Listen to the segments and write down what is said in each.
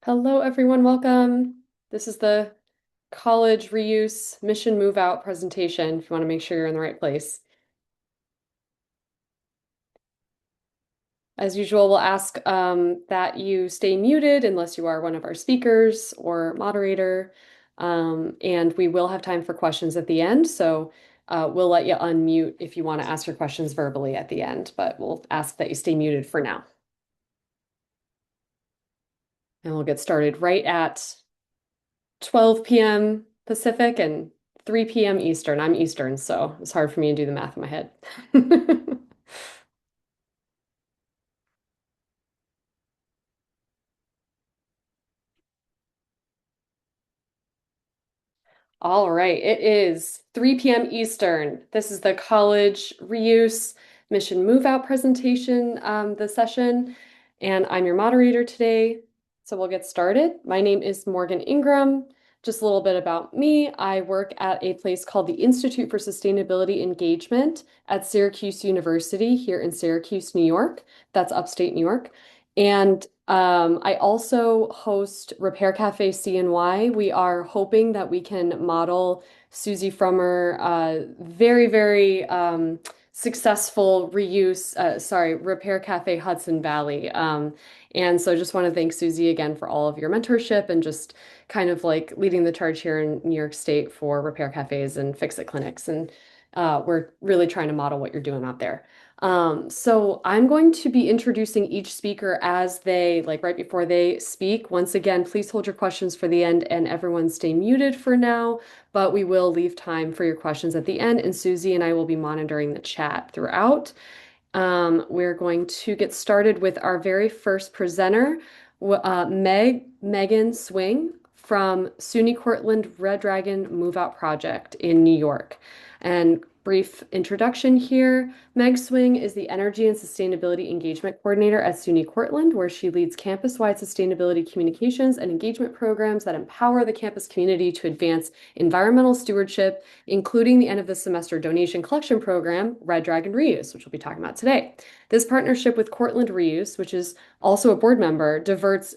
Hello, everyone. Welcome. This is the college reuse mission move out presentation if you want to make sure you're in the right place. As usual, we'll ask that you stay muted unless you are one of our speakers or moderator. And we will have time for questions at the end. So we'll let you unmute if you want to ask your questions verbally at the end, but we'll ask that you stay muted for now. And we'll get started right at 12 p.m. Pacific and 3 p.m. Eastern. I'm Eastern, so it's hard for me to do the math in my head. All right, it is 3 p.m. Eastern. This is the college reuse mission move out presentation, the session, and I'm your moderator today. So we'll get started. My name is Morgan Ingram. Just a little bit about me. I work at a place called the Institute for Sustainability Engagement at Syracuse University here in Syracuse, New York. That's upstate New York. And I also host Repair Cafe CNY. We are hoping that we can model Susie Frommer, very, very successful Repair Cafe Hudson Valley. And so just want to thank Susie again for all of your mentorship and just kind of like leading the charge here in New York State for repair cafes and fix-it clinics. And we're really trying to model what you're doing out there. So I'm going to be introducing each speaker as they, like right before they speak. Once again, please hold your questions for the end and everyone stay muted for now, but we will leave time for your questions at the end and Susie and I will be monitoring the chat throughout. We're going to get started with our very first presenter, Megan Swing from SUNY Cortland Red Dragon Move Out Project in New York. And brief introduction here. Meg Swing is the Energy and Sustainability Engagement Coordinator at SUNY Cortland, where she leads campus-wide sustainability communications and engagement programs that empower the campus community to advance environmental stewardship, including the end of the semester donation collection program, Red Dragon Reuse, which we'll be talking about today. This partnership with Cortland Reuse, which is also a board member, diverts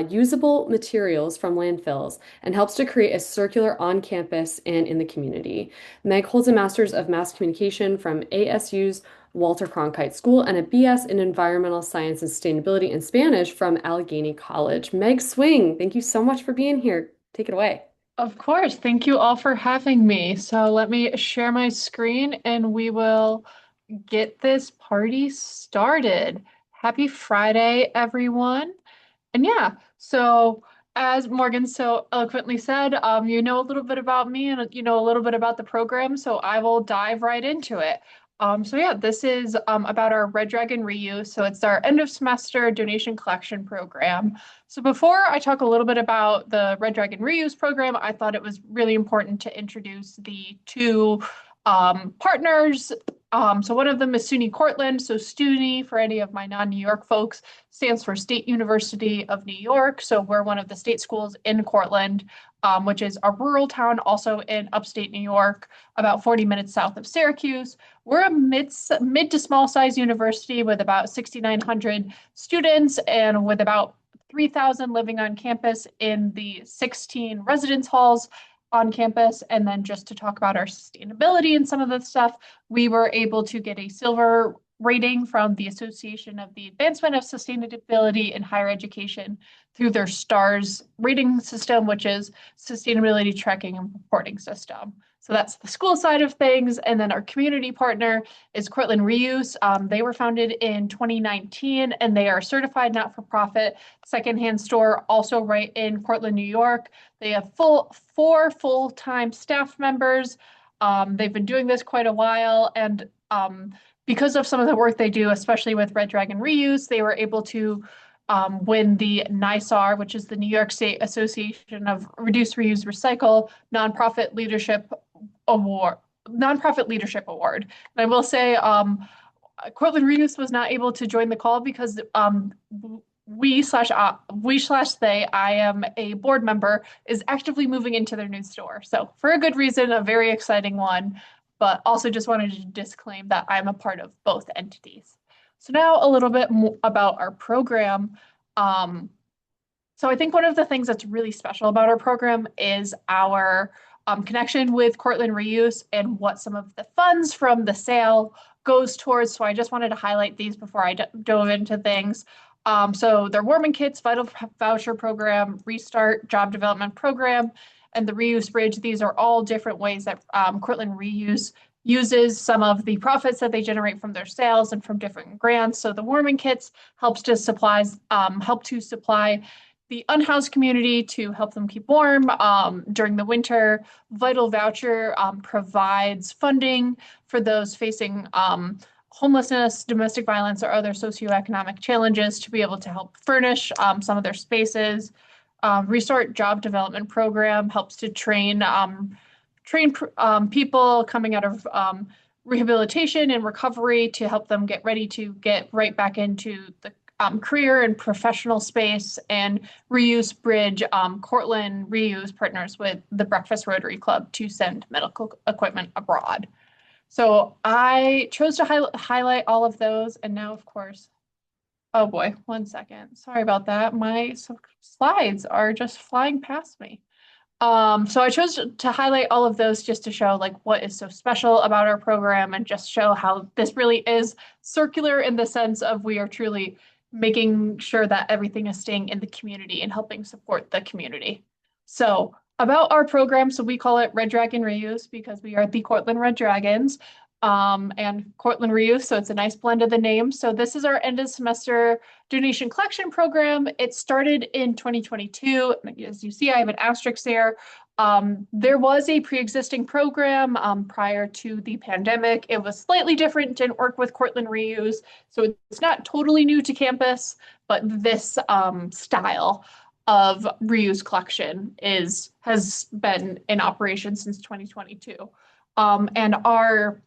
usable materials from landfills and helps to create a circular on campus and in the community. Meg holds a Master's of Mass Communication from ASU's Walter Cronkite School and a BS in Environmental Science and Sustainability in Spanish from Allegheny College. Meg Swing, thank you so much for being here. Take it away. Of course. Thank you all for having me. So let me share my screen and we will get this party started. Happy Friday, everyone. And yeah, so as Morgan so eloquently said, you know a little bit about me and you know a little bit about the program, so I will dive right into it. So yeah, this is about our Red Dragon reuse. So it's our end of semester donation collection program. So before I talk a little bit about the Red Dragon reuse program, I thought it was really important to introduce the two partners. So one of them is SUNY Cortland. So SUNY, for any of my non-New York folks, stands for State University of New York. So we're one of the state schools in Cortland, which is a rural town also in upstate New York, about 40 minutes south of Syracuse. We're a mid to small size university with about 6,900 students and with about 3,000 living on campus in the 16 residence halls on campus. And then just to talk about our sustainability and some of the stuff, we were able to get a silver rating from the Association of the Advancement of Sustainability in Higher Education through their STARS rating system, which is sustainability tracking and reporting system. So that's the school side of things. And then our community partner is Cortland Reuse. They were founded in 2019 and they are a certified not-for-profit secondhand store also right in Cortland, New York. They have four full-time staff members. They've been doing this quite a while and because of some of the work they do, especially with Red Dragon Reuse, they were able to win the NYSAR, which is the New York State Association of Reduce, Reuse, Recycle Nonprofit Leadership Award. And I will say, Cortland Reuse was not able to join the call because we/they, I am a board member, is actively moving into their new store. So for a good reason, a very exciting one, but also just wanted to disclaim that I'm a part of both entities. So now a little bit more about our program. Um, So I think one of the things that's really special about our program is our connection with Cortland Reuse and what some of the funds from the sale goes towards. So I just wanted to highlight these before I dove into things. So their Warming Kits, Vital Voucher Program, Restart Job Development Program, and the Reuse Bridge. These are all different ways that Cortland Reuse uses some of the profits that they generate from their sales and from different grants. So the Warming Kits help to supply the unhoused community to help them keep warm during the winter. Vital Voucher provides funding for those facing homelessness, domestic violence, or other socioeconomic challenges to be able to help furnish some of their spaces. Restart Job Development Program helps to train people coming out of rehabilitation and recovery to help them get ready to get right back into the career and professional space. And Reuse Bridge, Cortland Reuse partners with the Breakfast Rotary Club to send medical equipment abroad. So I chose to highlight all of those. And now, of course, oh boy, 1 second. Sorry about that. My slides are just flying past me. So I chose to highlight all of those just to show like what is so special about our program and just show how this really is circular in the sense of we are truly making sure that everything is staying in the community and helping support the community. So about our program, so we call it Red Dragon Reuse because we are the Cortland Red Dragons and Cortland Reuse, so it's a nice blend of the names. So this is our end of semester donation collection program. It started in 2022. As you see, I have an asterisk there. There was a pre-existing program prior to the pandemic. It was slightly different, didn't work with Cortland Reuse, so it's not totally new to campus, but this style of reuse collection has been in operation since 2022. And our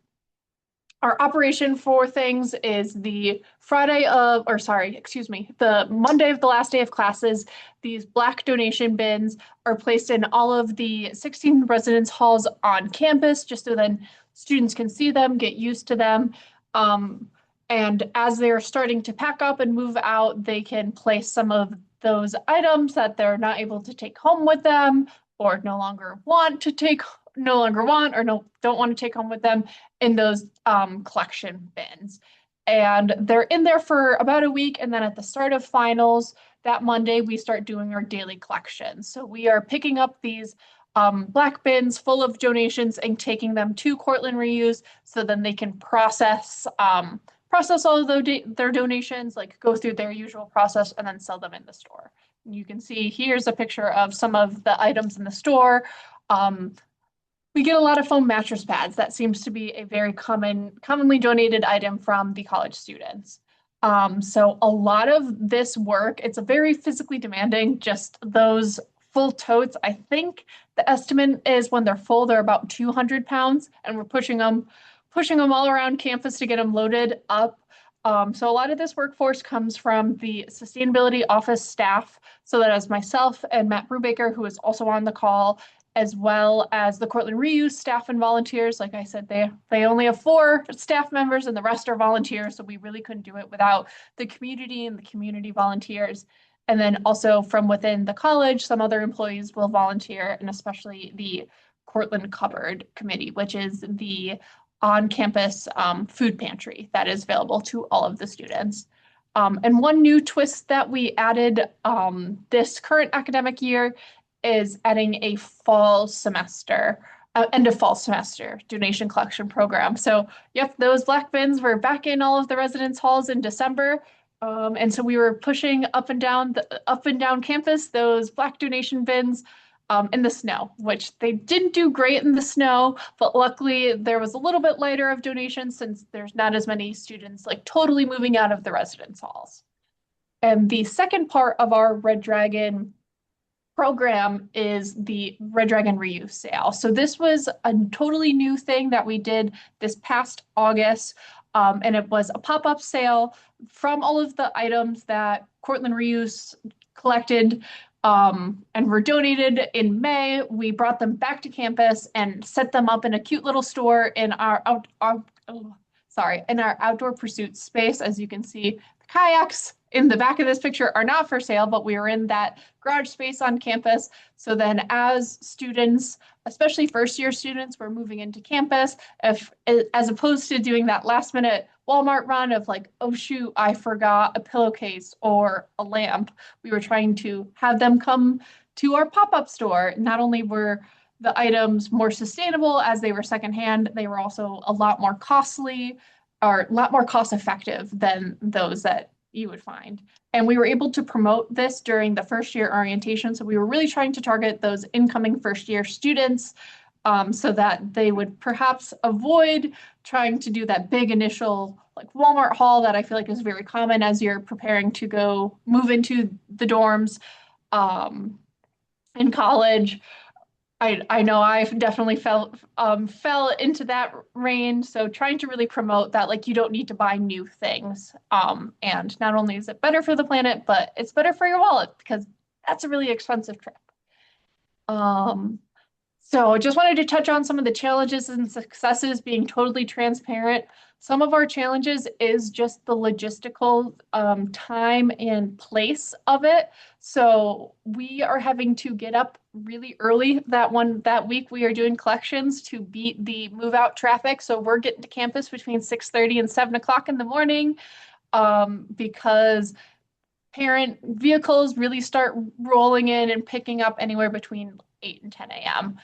operation for things is the the Monday of the last day of classes. These black donation bins are placed in all of the 16 residence halls on campus, just so then students can see them, get used to them. And as they're starting to pack up and move out, they can place some of those items that they're not able to take home with them or no longer want or don't want to take home with them in those collection bins. And they're in there for about a week. And then at the start of finals, that Monday, we start doing our daily collections. So we are picking up these black bins full of donations and taking them to Cortland Reuse so then they can process all of their donations, like go through their usual process and then sell them in the store. And you can see here's a picture of some of the items in the store. We get a lot of foam mattress pads. That seems to be a very commonly donated item from the college students. So a lot of this work, it's a very physically demanding, just those full totes. I think the estimate is when they're full, they're about 200 pounds, and we're pushing them all around campus to get them loaded up. So a lot of this workforce comes from the sustainability office staff. So that is myself and Matt Brubaker, who is also on the call, as well as the Cortland Reuse staff and volunteers. Like I said, they only have 4 staff members and the rest are volunteers, so we really couldn't do it without the community and the community volunteers. And then also from within the college, some other employees will volunteer, and especially the Cortland Cupboard Committee, which is the on-campus food pantry that is available to all of the students. And one new twist that we added this current academic year is adding a end of fall semester donation collection program. So, yep, those black bins were back in all of the residence halls in December. And so we were pushing up and down campus those black donation bins in the snow, which they didn't do great in the snow, but luckily there was a little bit lighter of donations since there's not as many students like totally moving out of the residence halls. And the second part of our Red Dragon program is the Red Dragon Reuse sale. So this was a totally new thing that we did this past August, and it was a pop-up sale from all of the items that Cortland Reuse collected and were donated in May. We brought them back to campus and set them up in a cute little store in our outdoor pursuit space. As you can see, the kayaks in the back of this picture are not for sale, but we were in that garage space on campus. So then as students, especially first year students, were moving into campus, if as opposed to doing that last minute Walmart run of like, oh shoot, I forgot a pillowcase or a lamp, we were trying to have them come to our pop-up store. Not only were the items more sustainable as they were secondhand, they were also a lot more costly or a lot more cost effective than those that you would find. And we were able to promote this during the first year orientation. So we were really trying to target those incoming first year students so that they would perhaps avoid trying to do that big initial like Walmart haul that I feel like is very common as you're preparing to go move into the dorms in college. I know I've definitely fell into that range. So trying to really promote that like you don't need to buy new things. And not only is it better for the planet, but it's better for your wallet because that's a really expensive trip. Um, so I just wanted to touch on some of the challenges and successes being totally transparent. Some of our challenges is just the logistical time and place of it. So we are having to get up really early that week we are doing collections to beat the move out traffic. So we're getting to campus between 6:30 and 7 o'clock in the morning because parent vehicles really start rolling in and picking up anywhere between 8 and 10 a.m.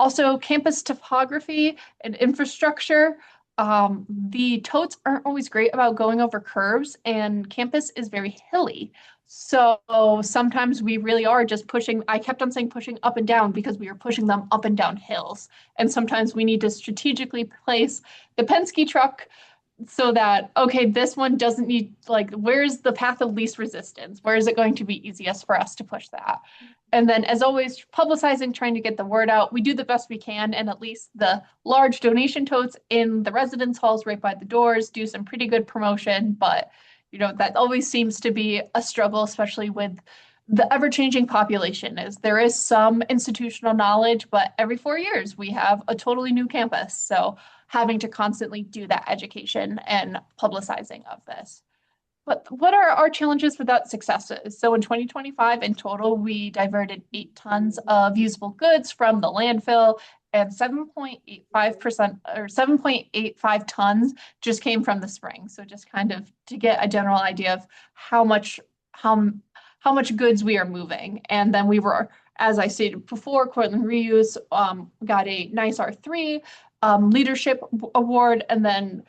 Also, campus topography and infrastructure. The totes aren't always great about going over curves, and campus is very hilly. So sometimes we really are just pushing. I kept on saying pushing up and down because we are pushing them up and down hills. And sometimes we need to strategically place the Penske truck so that, okay, this one doesn't need, like, where's the path of least resistance? Where is it going to be easiest for us to push that? And then, as always, publicizing, trying to get the word out. We do the best we can, and at least the large donation totes in the residence halls right by the doors do some pretty good promotion. But, that always seems to be a struggle, especially with the ever-changing population. Is there is some institutional knowledge, but every 4 years we have a totally new campus. So having to constantly do that education and publicizing of this. But what are our challenges without successes? So in 2025, in total, we diverted 8 tons of usable goods from the landfill, and 7.85% or 7.85 tons just came from the spring. So just kind of to get a general idea of how how much goods we are moving. And then we were, as I stated before, Cortland Reuse got a nice R3 leadership award, and then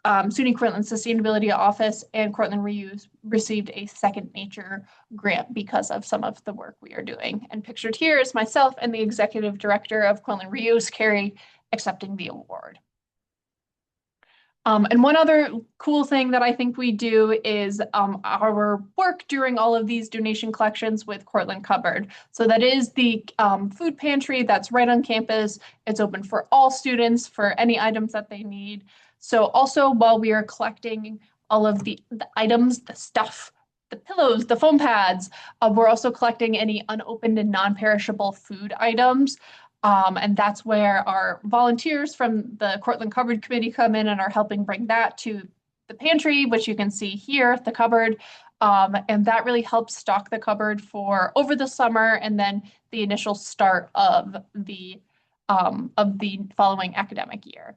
SUNY Cortland Sustainability Office and Cortland Reuse received a Second Nature grant because of some of the work we are doing. And pictured here is myself and the executive director of Cortland Reuse, Carrie, accepting the award. And one other cool thing that I think we do is our work during all of these donation collections with Cortland Cupboard. So that is the food pantry that's right on campus. It's open for all students for any items that they need. So also while we are collecting all of the items, the stuff, the pillows, the foam pads, we're also collecting any unopened and non-perishable food items. And that's where our volunteers from the Cortland Cupboard Committee come in and are helping bring that to the pantry, which you can see here, the cupboard. And that really helps stock the cupboard for over the summer and then the initial start of the following academic year.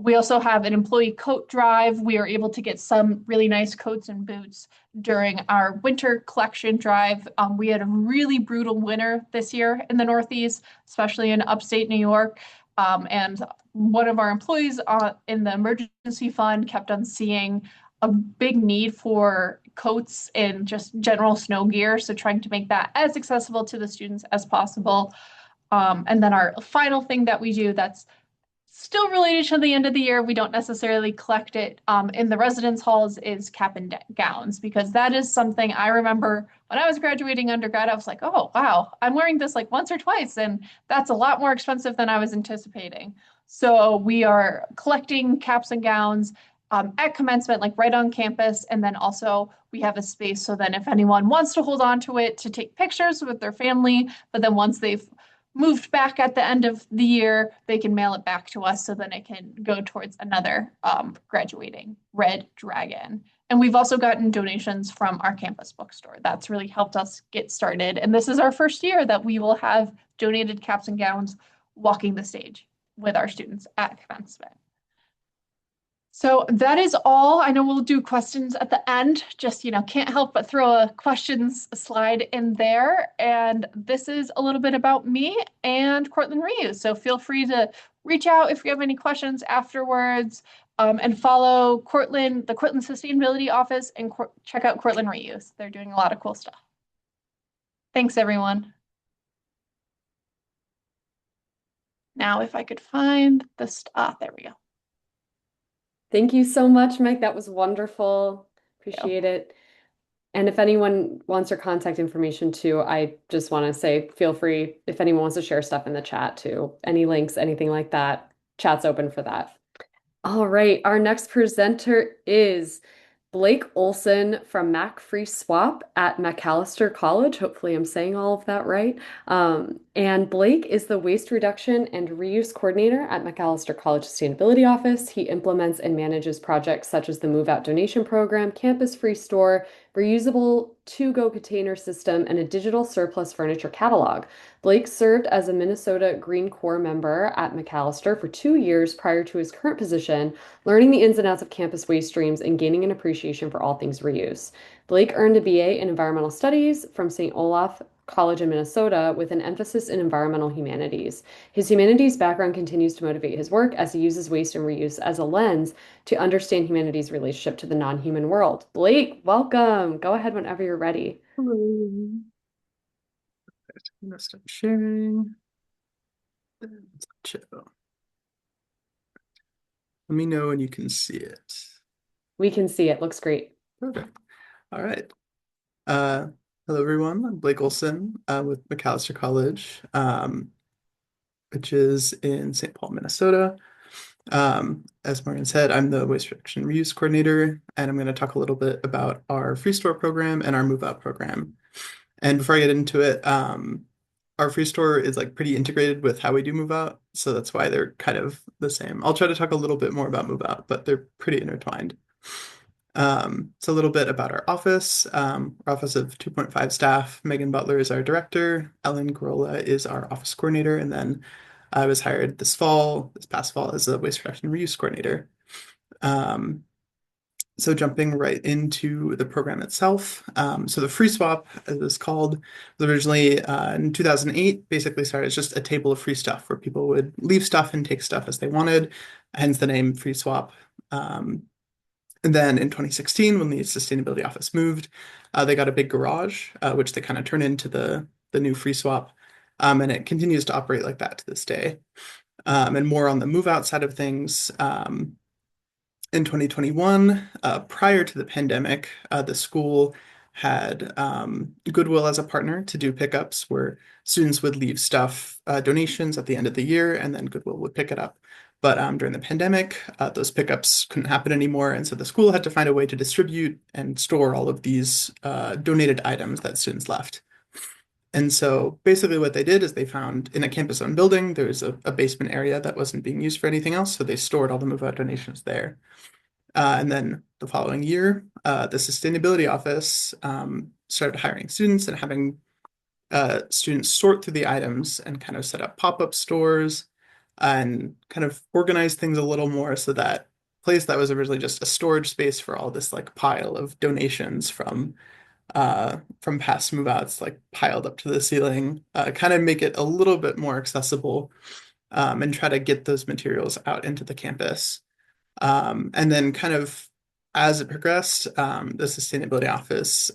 We also have an employee coat drive. We are able to get some really nice coats and boots during our winter collection drive. We had a really brutal winter this year in the Northeast, especially in upstate New York. And one of our employees in the emergency fund kept on seeing a big need for coats and just general snow gear. So trying to make that as accessible to the students as possible. And then our final thing that we do that's still related to the end of the year, we don't necessarily collect it in the residence halls, is cap and gowns, because that is something I remember when I was graduating undergrad. I was like, oh, wow, I'm wearing this like once or twice, and that's a lot more expensive than I was anticipating. So we are collecting caps and gowns at commencement, like right on campus. And then also we have a space so then if anyone wants to hold on to it to take pictures with their family, but then once they've moved back at the end of the year, they can mail it back to us so then it can go towards another graduating red dragon. And we've also gotten donations from our campus bookstore. That's really helped us get started. And this is our first year that we will have donated caps and gowns walking the stage with our students at commencement. So that is all. I know we'll do questions at the end. Just, can't help but throw a questions slide in there. And this is a little bit about me and Cortland Reuse. So feel free to reach out if you have any questions afterwards, and follow Cortland, the Cortland Sustainability Office, and check out Cortland Reuse. They're doing a lot of cool stuff. Thanks, everyone. Now, if I could find the, there we go. Thank you so much, Mike. That was wonderful. Yeah. Appreciate it. And if anyone wants your contact information too, I just want to say feel free if anyone wants to share stuff in the chat too. Any links, anything like that, chat's open for that. All right, our next presenter is Blake Olson from Mac Free Swap at Macalester College. Hopefully, I'm saying all of that right. And Blake is the Waste Reduction and Reuse Coordinator at Macalester College Sustainability Office. He implements and manages projects such as the Move Out Donation Program, Campus Free Store, reusable to-go container system, and a digital surplus furniture catalog. Blake served as a Minnesota Green Corps member at Macalester for 2 years prior to his current position, learning the ins and outs of campus waste streams and gaining an appreciation for all things reuse. Blake earned a BA in Environmental Studies from St. Olaf College in Minnesota with an emphasis in environmental humanities. His humanities background continues to motivate his work as he uses waste and reuse as a lens to understand humanity's relationship to the non-human world. Blake, welcome. Go ahead whenever you're ready. Hello. I'm gonna start sharing. Chill. Let me know when you can see it. We can see it. Looks great. Perfect. All right. Hello everyone. I'm Blake Olson with Macalester College, which is in St. Paul, Minnesota. As Morgan said, I'm the Waste Reduction Reuse Coordinator, and I'm going to talk a little bit about our Free Store program and our Move Out program. And before I get into it, our free store is like pretty integrated with how we do move out, so that's why they're kind of the same. I'll try to talk a little bit more about move out, but they're pretty intertwined. So a little bit about our office. Our office of 2.5 staff. Megan Butler is our director. Ellen Gorola is our office coordinator, and then I was hired this past fall, as a waste reduction reuse coordinator. So jumping right into the program itself. So the free swap, as it's called, was originally in 2008, basically started as just a table of free stuff where people would leave stuff and take stuff as they wanted, hence the name free swap. And then in 2016, when the sustainability office moved, they got a big garage, which they kind of turned into the new free swap. And it continues to operate like that to this day. And more on the move out side of things, in 2021, prior to the pandemic, the school had Goodwill as a partner to do pickups where students would leave stuff, donations at the end of the year, and then Goodwill would pick it up. But during the pandemic, those pickups couldn't happen anymore, and so the school had to find a way to distribute and store all of these donated items that students left. And so basically what they did is they found in a campus-owned building, there was a basement area that wasn't being used for anything else, so they stored all the move-out donations there. And then the following year, the sustainability office started hiring students and having students sort through the items and kind of set up pop-up stores and kind of organize things a little more so that place that was originally just a storage space for all this like pile of donations from past move-outs like piled up to the ceiling, kind of make it a little bit more accessible, and try to get those materials out into the campus. And then kind of as it progressed, the Sustainability Office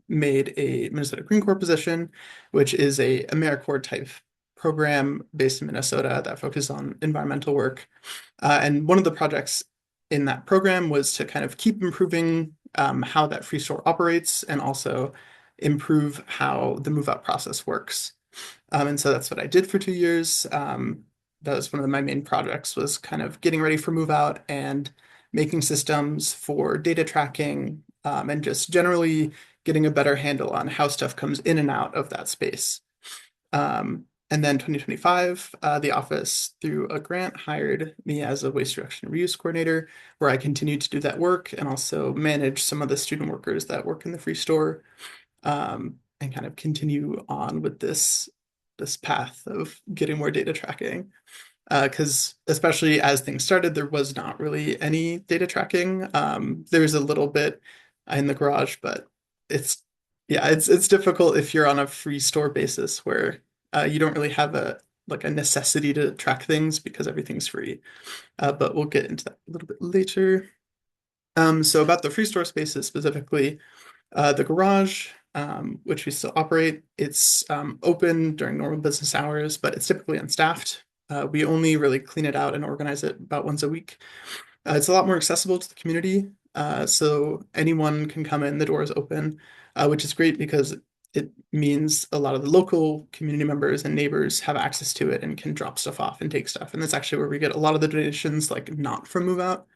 made a Minnesota Green Corps position, which is a AmeriCorps type program based in Minnesota that focuses on environmental work. And one of the projects in that program was to kind of keep improving how that free store operates and also improve how the move out process works. And so that's what I did for 2 years. That was one of my main projects, was kind of getting ready for move out and making systems for data tracking, and just generally getting a better handle on how stuff comes in and out of that space. And then 2025, the office, through a grant, hired me as a waste reduction and reuse coordinator, where I continued to do that work and also manage some of the student workers that work in the free store, and kind of continue on with this path of getting more data tracking. Because especially as things started, there was not really any data tracking. There's a little bit in the garage, but it's yeah, it's difficult if you're on a free store basis where you don't really have a necessity to track things because everything's free. But we'll get into that a little bit later. So about the free store spaces specifically, the garage, which we still operate, it's open during normal business hours, but it's typically unstaffed. We only really clean it out and organize it about once a week. It's a lot more accessible to the community, so anyone can come in, the door is open, which is great because it means a lot of the local community members and neighbors have access to it and can drop stuff off and take stuff. And that's actually where we get a lot of the donations, like not from Move Out,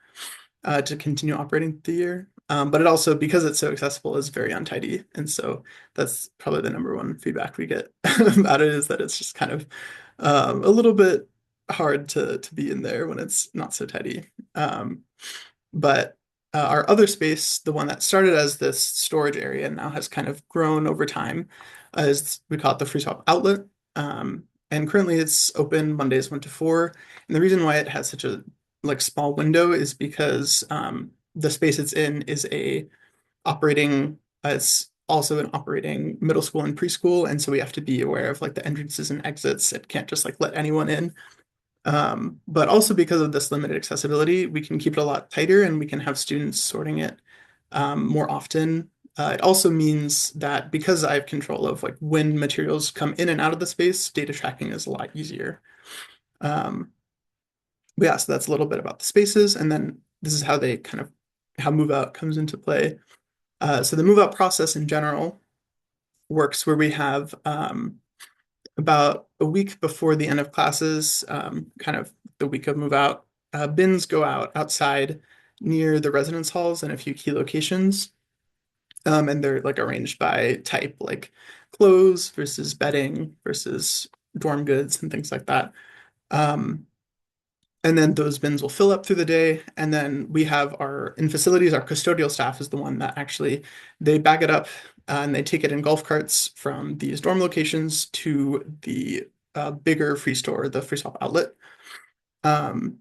to continue operating the year. But it also, because it's so accessible, is very untidy. And so that's probably the number one feedback we get about it, is that it's just kind of a little bit hard to be in there when it's not so tidy. But our other space, the one that started as this storage area and now has kind of grown over time, is we call it the Free Swap Outlet. And currently it's open Mondays 1 to 4. And the reason why it has such a small window is because the space it's in is it's also an operating middle school and preschool, and so we have to be aware of the entrances and exits. It can't just let anyone in. But also because of this limited accessibility, we can keep it a lot tighter and we can have students sorting it more often. It also means that because I have control of when materials come in and out of the space, data tracking is a lot easier. But yeah, so that's a little bit about the spaces, and then this is how move out comes into play. So the move out process in general works where we have about a week before the end of classes, kind of the week of move out, bins go out outside near the residence halls in a few key locations. And they're arranged by type, like clothes versus bedding versus dorm goods and things like that. And then those bins will fill up through the day. And then we have in facilities, our custodial staff is the one that actually, they bag it up and they take it in golf carts from these dorm locations to the bigger free store, the Free Swap Outlet. And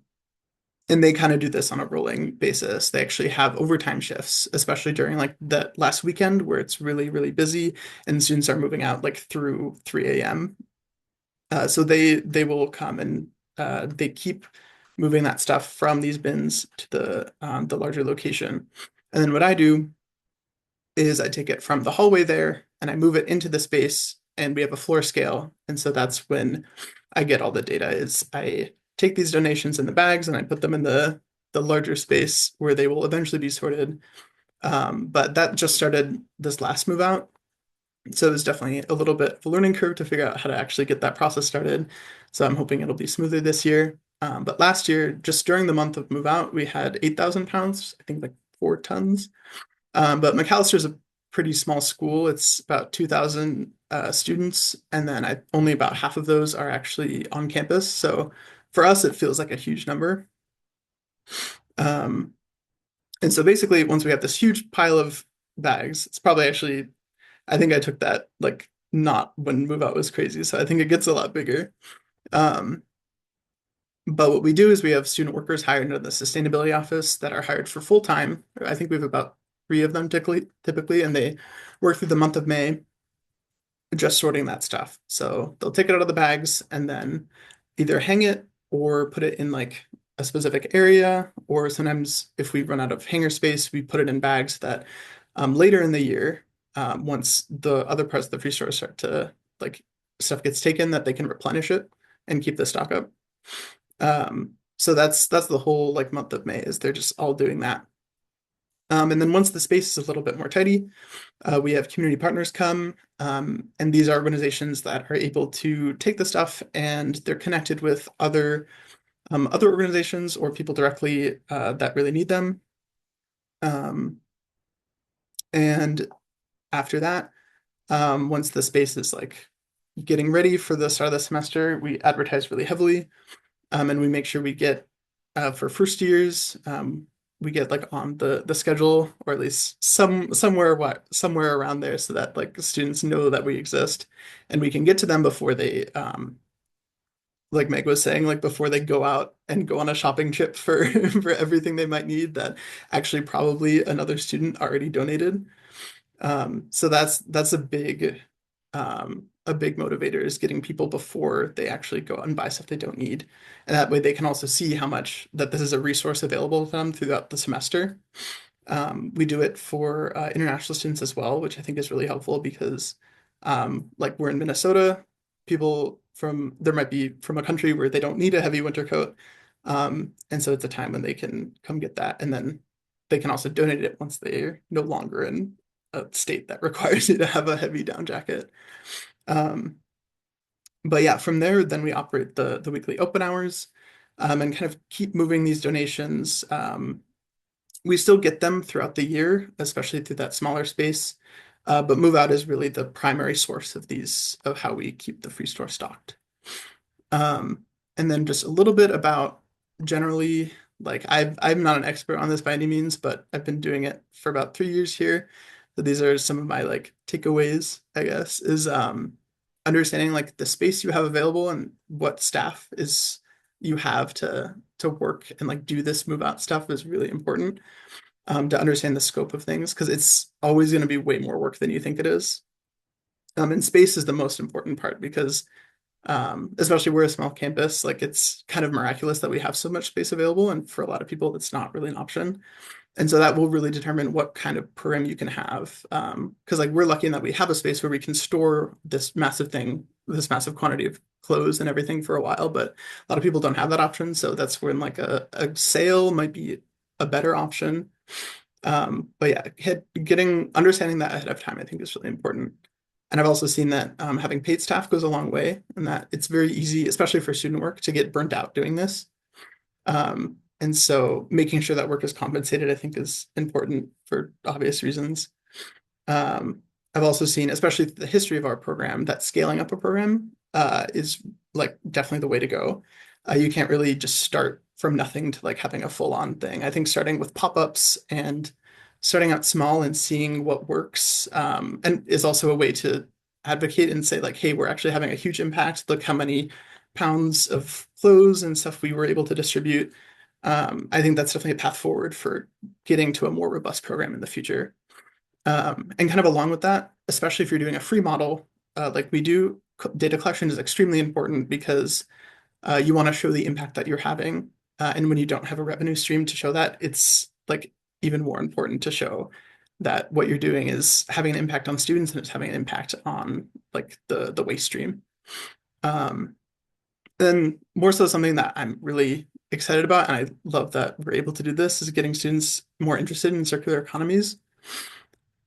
they kind of do this on a rolling basis. They actually have overtime shifts, especially during that last weekend where it's really, really busy and students are moving out through 3 a.m. So they will come and they keep moving that stuff from these bins to the larger location. And then what I do is I take it from the hallway there and I move it into the space, and we have a floor scale. And so that's when I get all the data. Is I take these donations in the bags and I put them in the larger space where they will eventually be sorted. But that just started this last move out. So it was definitely a little bit of a learning curve to figure out how to actually get that process started. So I'm hoping it'll be smoother this year. But last year, just during the month of move out, we had 8,000 pounds, I think 4 tons. But Macalester is a pretty small school. It's about 2,000 students, and then only about half of those are actually on campus. So for us, it feels like a huge number. And so basically, once we have this huge pile of bags, it's probably actually, I think I took that not when move out was crazy, so I think it gets a lot bigger. But what we do is we have student workers hired into the sustainability office that are hired for full time. I think we have about 3 of them typically, and they work through the month of May just sorting that stuff. So they'll take it out of the bags and then either hang it or put it in a specific area, or sometimes if we run out of hanger space, we put it in bags that later in the year, once the other parts of the free store start to stuff gets taken, that they can replenish it and keep the stock up. So that's the whole month of May, is they're just all doing that. And then once the space is a little bit more tidy, we have community partners come, and these are organizations that are able to take the stuff, and they're connected with other organizations or people directly that really need them. And after that, once the space is getting ready for the start of the semester, we advertise really heavily, and we make sure we get for first years, we get like on the schedule, or at least somewhere around there, so that like students know that we exist, and we can get to them before they like Meg was saying, like before they go out and go on a shopping trip for for everything they might need that actually probably another student already donated. So a big motivator is getting people before they actually go out and buy stuff they don't need. And that way they can also see how much that this is a resource available to them throughout the semester. We do it for international students as well, which I think is really helpful because like we're in Minnesota, people from there might be from a country where they don't need a heavy winter coat. And so it's a time when they can come get that. And then they can also donate it once they're no longer in a state that requires you to have a heavy down jacket. Um, but yeah, from there, then we operate the weekly open hours and kind of keep moving these donations. We still get them throughout the year, especially through that smaller space. But move out is really the primary source of these of how we keep the free store stocked. And then just a little bit about generally, like I'm not an expert on this by any means, but I've been doing it for about 3 years here. So these are some of my like takeaways, I guess, is understanding like the space you have available and what staff is you have to work and like do this move out stuff is really important to understand the scope of things because it's always going to be way more work than you think it is. And space is the most important part because especially we're a small campus, like it's kind of miraculous that we have so much space available. And for a lot of people, that's not really an option. And so that will really determine what kind of program you can have. Because like we're lucky in that we have a space where we can store this massive thing, this massive quantity of clothes and everything for a while, but a lot of people don't have that option. So that's when like a sale might be a better option. But yeah, understanding that ahead of time, I think is really important. And I've also seen that having paid staff goes a long way, and that it's very easy, especially for student work, to get burnt out doing this. And so making sure that work is compensated, I think, is important for obvious reasons. I've also seen, especially the history of our program, that scaling up a program is like definitely the way to go. You can't really just start from nothing to like having a full-on thing. I think starting with pop-ups and starting out small and seeing what works and is also a way to advocate and say like, hey, we're actually having a huge impact. Look how many pounds of clothes and stuff we were able to distribute. I think that's definitely a path forward for getting to a more robust program in the future. And kind of along with that, especially if you're doing a free model, like we do, data collection is extremely important because you want to show the impact that you're having. And when you don't have a revenue stream to show that, it's like even more important to show that what you're doing is having an impact on students and it's having an impact on like the waste stream. Then more so something that I'm really excited about, and I love that we're able to do this, is getting students more interested in circular economies.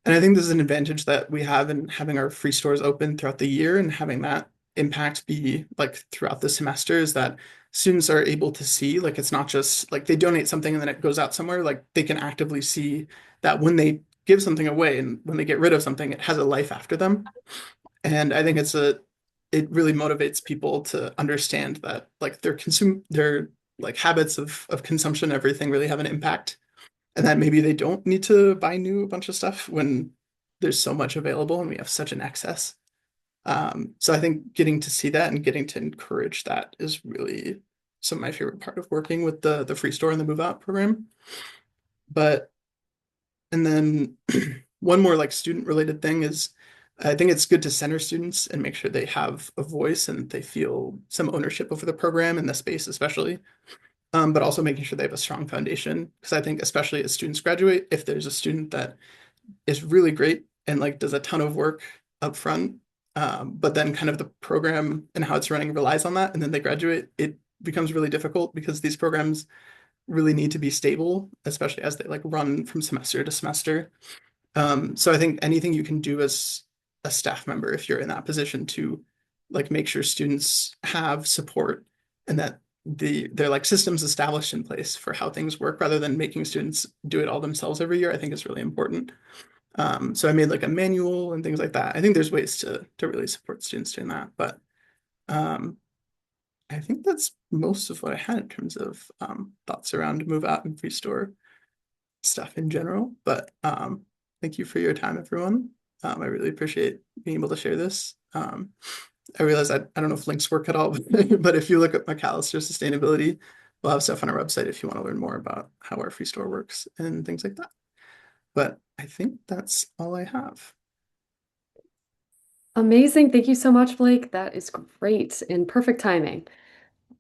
And I think this is an advantage that we have in having our free stores open throughout the year and having that impact be like throughout the semester is that students are able to see like it's not just like they donate something and then it goes out somewhere, like they can actively see that when they give something away and when they get rid of something, it has a life after them. And I think it really motivates people to understand that like their like habits of consumption, everything really have an impact. And that maybe they don't need to buy a bunch of stuff when there's so much available and we have such an excess. So I think getting to see that and getting to encourage that is really some of my favorite part of working with the free store and the move out program. But and then one more like student related thing is I think it's good to center students and make sure they have a voice and they feel some ownership over the program and the space especially. But also making sure they have a strong foundation. Because I think especially as students graduate, if there's a student that is really great and like does a ton of work up front, but then kind of the program and how it's running relies on that, and then they graduate, it becomes really difficult because these programs really need to be stable, especially as they like run from semester to semester. So I think anything you can do as a staff member, if you're in that position to like make sure students have support and that they're like systems established in place for how things work rather than making students do it all themselves every year, I think is really important. So I made like a manual and things like that. I think there's ways to really support students doing that, but um, I think that's most of what I had in terms of thoughts around move out and free store stuff in general. But thank you for your time, everyone. I really appreciate being able to share this. I realize I don't know if links work at all, but if you look at Macalester sustainability, we'll have stuff on our website if you want to learn more about how our free store works and things like that. But I think that's all I have. Amazing. Thank you so much, Blake. That is great and perfect timing.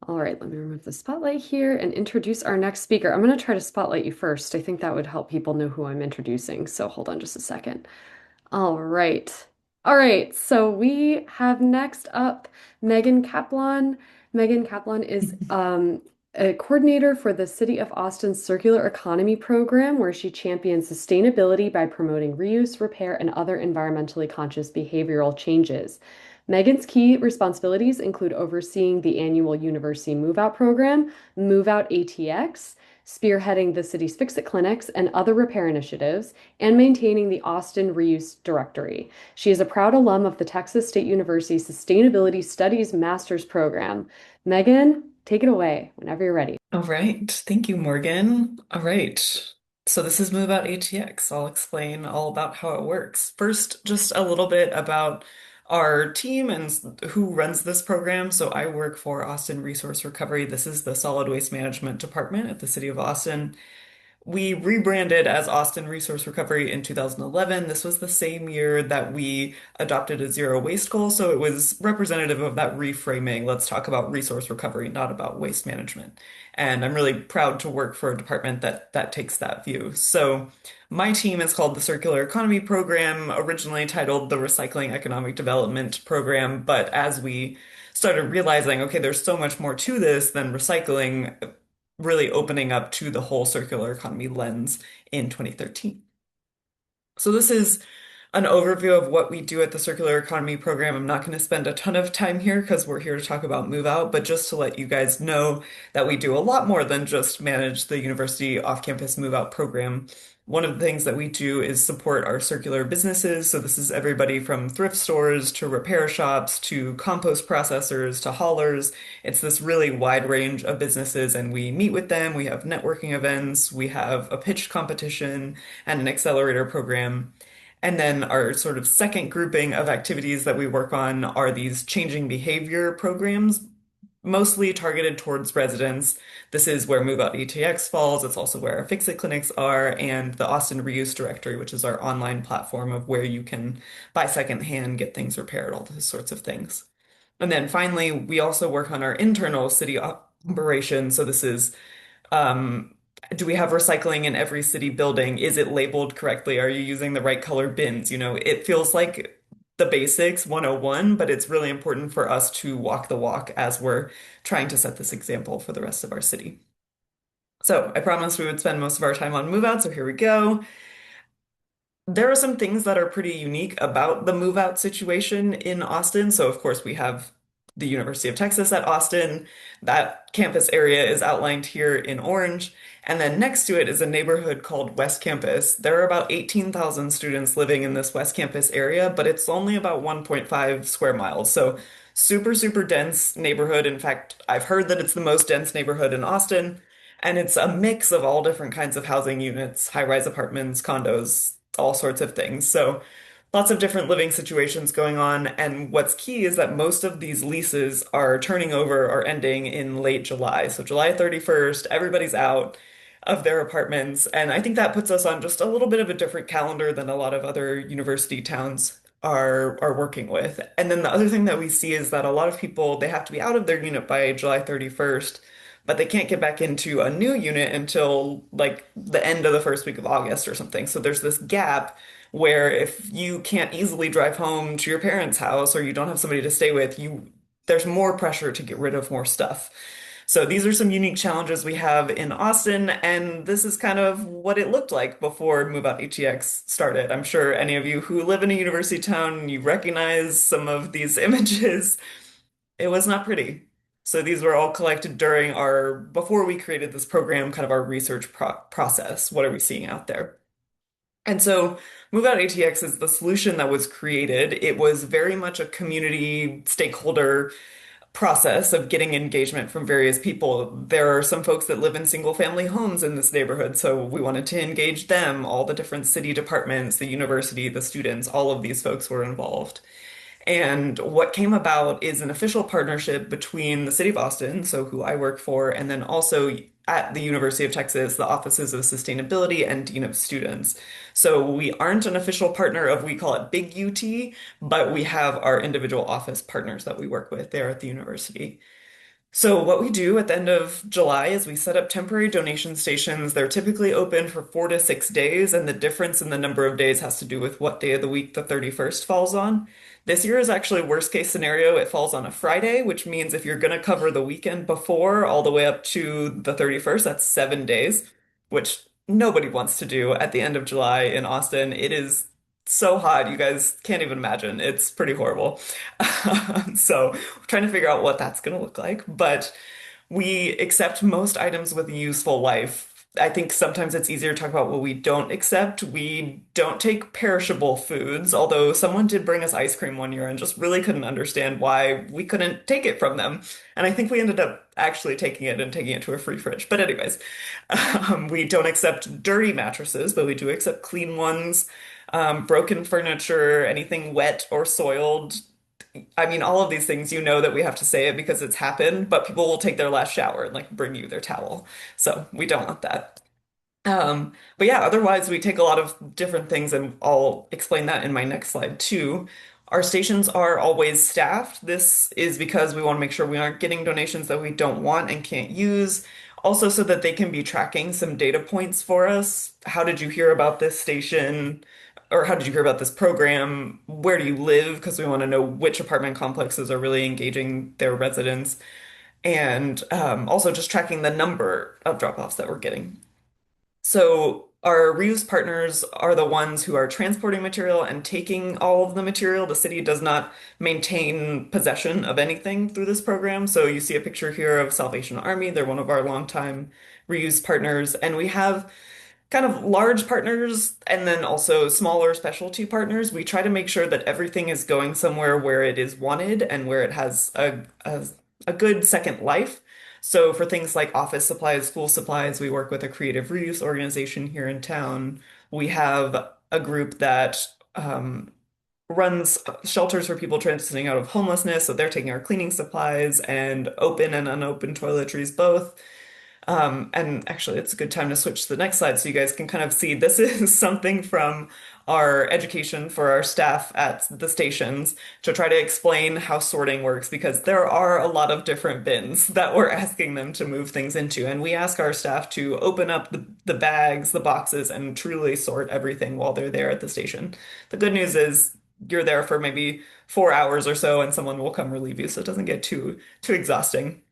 All right, let me remove the spotlight here and introduce our next speaker. I'm going to try to spotlight you first. I think that would help people know who I'm introducing. So hold on just a second. All right. All right. So we have next up Megan Kaplon. Megan Kaplon is a coordinator for the City of Austin's Circular Economy Program, where she champions sustainability by promoting reuse, repair, and other environmentally conscious behavioral changes. Megan's key responsibilities include overseeing the annual University Move Out program, Move Out ATX, spearheading the city's Fix It clinics and other repair initiatives, and maintaining the Austin Reuse Directory. She is a proud alum of the Texas State University Sustainability Studies Master's Program. Megan, take it away whenever you're ready. All right. Thank you, Morgan. All right. So this is Move Out ATX. I'll explain all about how it works. First, just a little bit about our team and who runs this program. So I work for Austin Resource Recovery. This is the solid waste management department at the City of Austin. We rebranded as Austin Resource Recovery in 2011. This was the same year that we adopted a zero waste goal, so it was representative of that reframing. Let's talk about resource recovery, not about waste management. And I'm really proud to work for a department that takes that view. So my team is called the Circular Economy Program, originally titled the Recycling Economic Development Program, but as we started realizing, okay, there's so much more to this than recycling, really opening up to the whole circular economy lens in 2013. So this is an overview of what we do at the Circular Economy Program. I'm not going to spend a ton of time here because we're here to talk about Move Out, but just to let you guys know that we do a lot more than just manage the university off-campus Move Out program. One of the things that we do is support our circular businesses. So this is everybody from thrift stores to repair shops to compost processors to haulers. It's this really wide range of businesses, and we meet with them. We have networking events, we have a pitch competition, and an accelerator program. And then our sort of second grouping of activities that we work on are these changing behavior programs, mostly targeted towards residents. This is where Move Out ETX falls. It's also where our Fix It clinics are, and the Austin Reuse Directory, which is our online platform of where you can buy secondhand, get things repaired, all those sorts of things. And then finally, we also work on our internal city operations. So this is um, do we have recycling in every city building? Is it labeled correctly? Are you using the right color bins? You know, it feels like the basics 101, but it's really important for us to walk the walk as we're trying to set this example for the rest of our city. So I promised we would spend most of our time on move out, so here we go. There are some things that are pretty unique about the move out situation in Austin. So, of course, we have the University of Texas at Austin. That campus area is outlined here in orange. And then next to it is a neighborhood called West Campus. There are about 18,000 students living in this West Campus area, but it's only about 1.5 square miles. So, super, super dense neighborhood. In fact, I've heard that it's the most dense neighborhood in Austin. And it's a mix of all different kinds of housing units, high-rise apartments, condos, all sorts of things. So lots of different living situations going on. And what's key is that most of these leases are turning over or ending in late July. So July 31st, everybody's out of their apartments. And I think that puts us on just a little bit of a different calendar than a lot of other university towns are working with. And then the other thing that we see is that a lot of people, they have to be out of their unit by July 31st, but they can't get back into a new unit until like the end of the first week of August or something. So there's this gap where if you can't easily drive home to your parents' house or you don't have somebody to stay with, there's more pressure to get rid of more stuff. So these are some unique challenges we have in Austin, and this is kind of what it looked like before Move Out ETX started. I'm sure any of you who live in a university town, you recognize some of these images. It was not pretty. So these were all collected during before we created this program, kind of our research process. What are we seeing out there? And so Move Out ATX is the solution that was created. It was very much a community stakeholder process of getting engagement from various people. There are some folks that live in single family homes in this neighborhood, so we wanted to engage them, all the different city departments, the university, the students, all of these folks were involved. And what came about is an official partnership between the City of Austin, so who I work for, and then also at the University of Texas, the Offices of Sustainability and Dean of Students. So we aren't an official partner of, we call it Big UT, but we have our individual office partners that we work with there at the university. So what we do at the end of July is we set up temporary donation stations. They're typically open for 4 to 6 days, and the difference in the number of days has to do with what day of the week the 31st falls on. This year is actually worst case scenario. It falls on a Friday, which means if you're going to cover the weekend before all the way up to the 31st, that's 7 days, which nobody wants to do at the end of July in Austin. It is so hot, you guys can't even imagine. It's pretty horrible. So we're trying to figure out what that's going to look like, but we accept most items with a useful life. I think sometimes it's easier to talk about what we don't accept. We don't take perishable foods, although someone did bring us ice cream one year and just really couldn't understand why we couldn't take it from them. And I think we ended up actually taking it and taking it to a free fridge. But anyways, we don't accept dirty mattresses, but we do accept clean ones, broken furniture, anything wet or soiled. I mean, all of these things, you know that we have to say it because it's happened, but people will take their last shower and like bring you their towel. So we don't want that. But yeah, otherwise we take a lot of different things and I'll explain that in my next slide too. Our stations are always staffed. This is because we want to make sure we aren't getting donations that we don't want and can't use. Also, so that they can be tracking some data points for us. How did you hear about this station? Or how did you hear about this program? Where do you live? Because we want to know which apartment complexes are really engaging their residents. And also just tracking the number of drop-offs that we're getting. So our reuse partners are the ones who are transporting material and taking all of the material. The city does not maintain possession of anything through this program. So you see a picture here of Salvation Army. They're one of our longtime reuse partners. And we have kind of large partners and then also smaller specialty partners. We try to make sure that everything is going somewhere where it is wanted and where it has a good second life. So for things like office supplies, school supplies, we work with a creative reuse organization here in town. We have a group that runs shelters for people transitioning out of homelessness. So they're taking our cleaning supplies and open and unopened toiletries both. And actually, it's a good time to switch to the next slide so you guys can kind of see this is something from our education for our staff at the stations to try to explain how sorting works because there are a lot of different bins that we're asking them to move things into. And we ask our staff to open up the bags, the boxes, and truly sort everything while they're there at the station. The good news is you're there for maybe 4 hours or so and someone will come relieve you so it doesn't get too exhausting.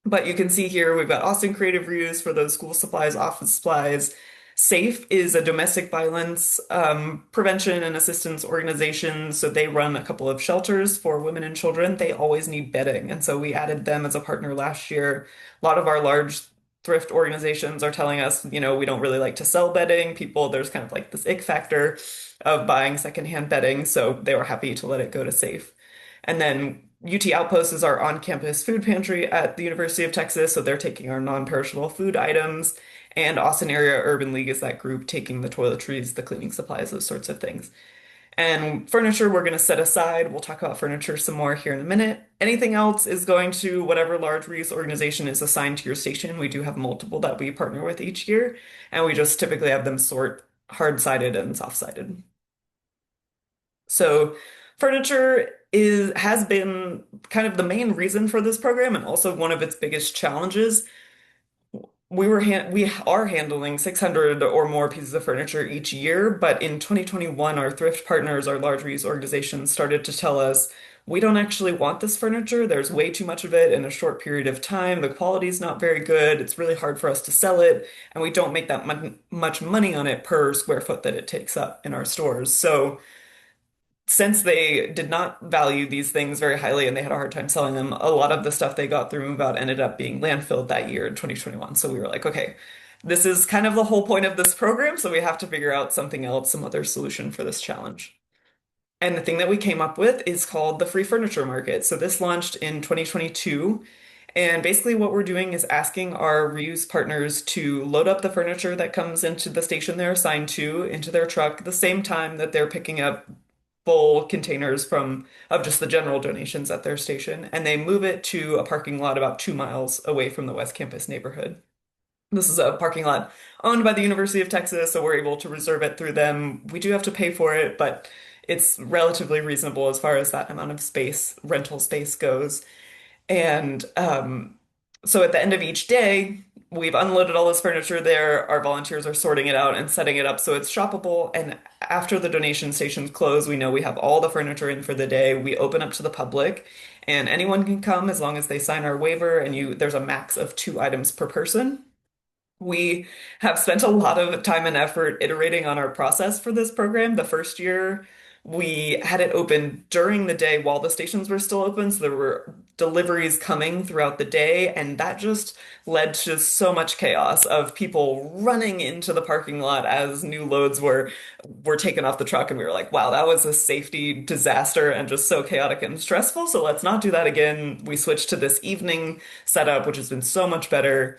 But you can see here we've got Austin Creative Reuse for those school supplies, office supplies. SAFE is a domestic violence prevention and assistance organization. So they run a couple of shelters for women and children. They always need bedding. And so we added them as a partner last year. A lot of our large thrift organizations are telling us, we don't really like to sell bedding. There's kind of like this ick factor of buying secondhand bedding. So they were happy to let it go to SAFE. And then UT Outpost is our on-campus food pantry at the University of Texas, so they're taking our non-perishable food items. And Austin Area Urban League is that group taking the toiletries, the cleaning supplies, those sorts of things. And furniture we're going to set aside. We'll talk about furniture some more here in a minute. Anything else is going to whatever large reuse organization is assigned to your station. We do have multiple that we partner with each year, and we just typically have them sort hard-sided and soft-sided. So furniture has been kind of the main reason for this program and also one of its biggest challenges. We are handling 600 or more pieces of furniture each year, but in 2021, our thrift partners, our large reuse organizations, started to tell us we don't actually want this furniture. There's way too much of it in a short period of time. The quality is not very good. It's really hard for us to sell it, and we don't make that much money on it per square foot that it takes up in our stores. So since they did not value these things very highly and they had a hard time selling them, a lot of the stuff they got through Move Out ended up being landfilled that year in 2021. So we were like, okay, this is kind of the whole point of this program, so we have to figure out something else, some other solution for this challenge. And the thing that we came up with is called the free furniture market. So this launched in 2022. And basically, what we're doing is asking our reuse partners to load up the furniture that comes into the station they're assigned to into their truck at the same time that they're picking up full containers from of just the general donations at their station. And they move it to a parking lot about 2 miles away from the West Campus neighborhood. This is a parking lot owned by the University of Texas, so we're able to reserve it through them. We do have to pay for it, but it's relatively reasonable as far as that amount of space, rental space goes. And so at the end of each day, we've unloaded all this furniture there. Our volunteers are sorting it out and setting it up so it's shoppable. And after the donation stations close, we know we have all the furniture in for the day. We open up to the public, and anyone can come as long as they sign our waiver. And there's a max of 2 items per person. We have spent a lot of time and effort iterating on our process for this program. The first year, we had it open during the day while the stations were still open, so there were deliveries coming throughout the day, and that just led to so much chaos of people running into the parking lot as new loads were taken off the truck, and we were like, wow, that was a safety disaster and just so chaotic and stressful. So let's not do that again. We switched to this evening setup, which has been so much better.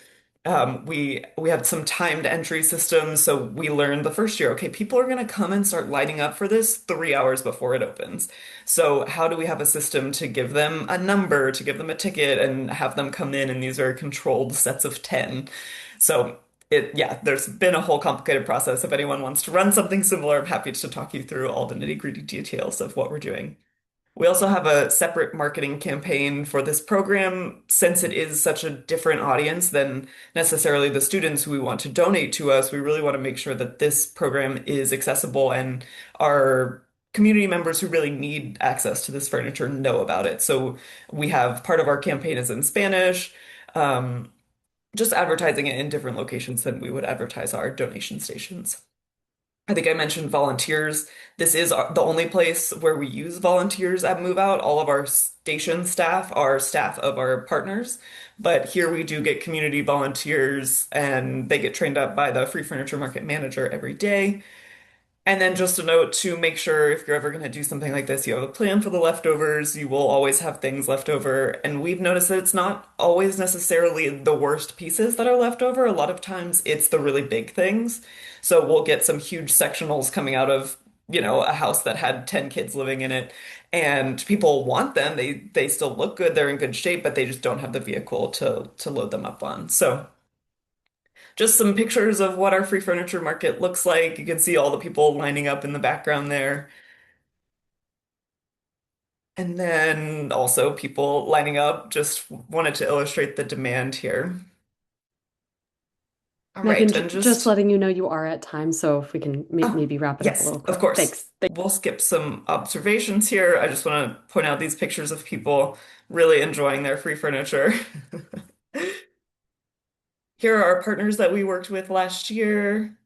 We had some timed entry systems, so we learned the first year, okay, people are going to come and start lining up for this 3 hours before it opens. So how do we have a system to give them a number, to give them a ticket, and have them come in? And these are controlled sets of 10. So yeah, there's been a whole complicated process. If anyone wants to run something similar, I'm happy to talk you through all the nitty-gritty details of what we're doing. We also have a separate marketing campaign for this program since it is such a different audience than necessarily the students who we want to donate to us. We really want to make sure that this program is accessible and our community members who really need access to this furniture know about it. So we have part of our campaign is in Spanish, um, just advertising it in different locations than we would advertise our donation stations. I think I mentioned volunteers. This is the only place where we use volunteers at Move Out. All of our station staff are staff of our partners, but here we do get community volunteers and they get trained up by the free furniture market manager every day. And then just a note to make sure if you're ever going to do something like this, you have a plan for the leftovers. You will always have things left over. And we've noticed that it's not always necessarily the worst pieces that are left over. A lot of times it's the really big things. So we'll get some huge sectionals coming out of, a house that had 10 kids living in it. And people want them. They still look good. They're in good shape, but they just don't have the vehicle to load them up on. So just some pictures of what our free furniture market looks like. You can see all the people lining up in the background there. And then also people lining up, just wanted to illustrate the demand here. All Megan, right, and just just, letting you know you are at time, so if we can oh, maybe wrap it up a yes, little of quick. course. Thanks. We'll skip some observations here. I just want to point out these pictures of people really enjoying their free furniture. Here are our partners that we worked with last year.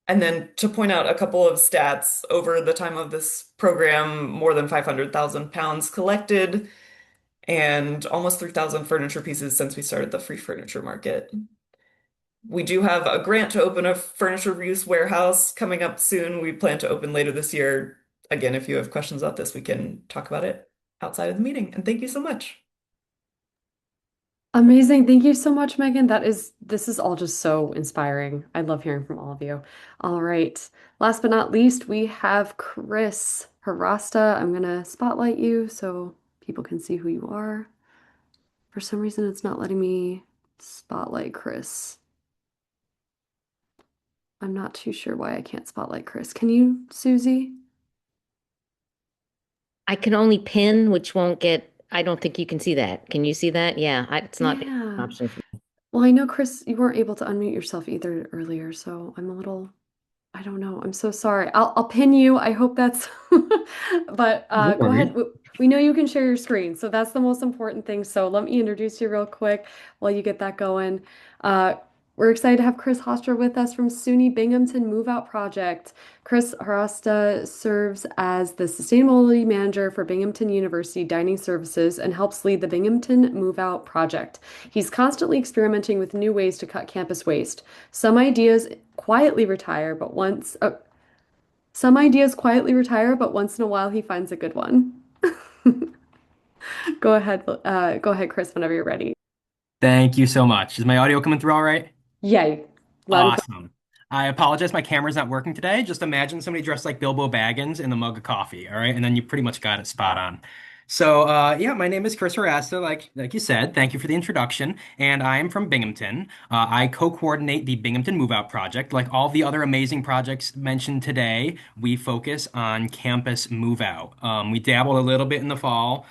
And then to point out a couple of stats, over the time of this program, more than 500,000 pounds collected and almost 3,000 furniture pieces since we started the free furniture market. We do have a grant to open a furniture reuse warehouse coming up soon. We plan to open later this year. Again, if you have questions about this, we can talk about it outside of the meeting. And thank you so much. Amazing. Thank you so much, Megan. This is all just so inspiring. I love hearing from all of you. All right. Last but not least, we have Chris Harasta. I'm gonna spotlight you so people can see who you are. For some reason, it's not letting me spotlight Chris. I'm not too sure why I can't spotlight Chris. Can you, Susie? I can only pin, which won't get, I don't think you can see that. Can you see that? Yeah, it's not an Yeah. option for me. Well, I know, Chris, you weren't able to unmute yourself either earlier, so I'm a little, I don't know. I'm so sorry. I'll pin you. I hope that's, but No go ahead. worries. We know you can share your screen, so that's the most important thing. So let me introduce you real quick while you get that going. Uh, We're excited to have Chris Hofstra with us from SUNY Binghamton Move Out Project. Chris Harasta serves as the Sustainability Manager for Binghamton University Dining Services and helps lead the Binghamton Move Out Project. He's constantly experimenting with new ways to cut campus waste. Some ideas quietly retire, but once some ideas quietly retire, but once in a while he finds a good one. Go ahead, Chris, whenever you're ready. Thank you so much. Is my audio coming through all right? Yay. Loud and clear. Awesome. I apologize, my camera's not working today. Just imagine somebody dressed like Bilbo Baggins in a mug of coffee, all right? And then you pretty much got it spot on. So, yeah, my name is Chris Harasta, like you said. Thank you for the introduction. And I am from Binghamton. I co-coordinate the Binghamton Move Out Project. Like all the other amazing projects mentioned today, we focus on campus move out. We dabbled a little bit in the fall.